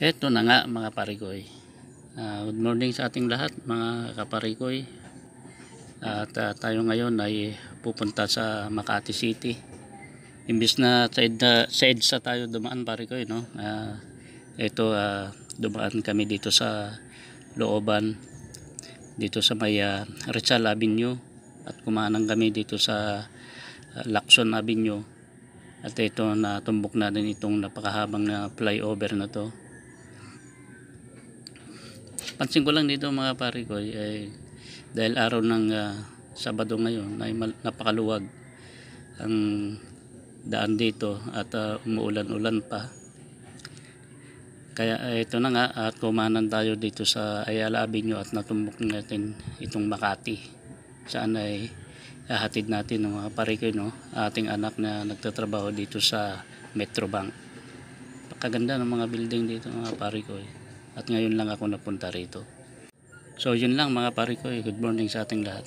Eto na nga mga parikoy. Good morning sa ating lahat mga kaparikoy. At tayo ngayon ay pupunta sa Makati City. Imbis na sa EDSA tayo dumaan parikoy, no? Dumaan kami dito sa looban, dito sa may Rizal Avenue, at kumanang kami dito sa Lacson Avenue. At ito, natumbok na din itong napakahabang na flyover na to. Pansin ko lang dito mga pare ko dahil araw ng Sabado ngayon ay napakaluwag ang daan dito at umuulan-ulan pa. Kaya ito na nga, at kumanan tayo dito sa Ayala Avenue at natumbok natin itong Makati. Saan ay hahatid natin ng mga pare ko, no? Ating anak na nagtatrabaho dito sa Metrobank. Pakaganda ng mga building dito mga pare ko. At ngayon lang ako napunta rito. So yun lang mga pare ko. Good morning sa ating lahat.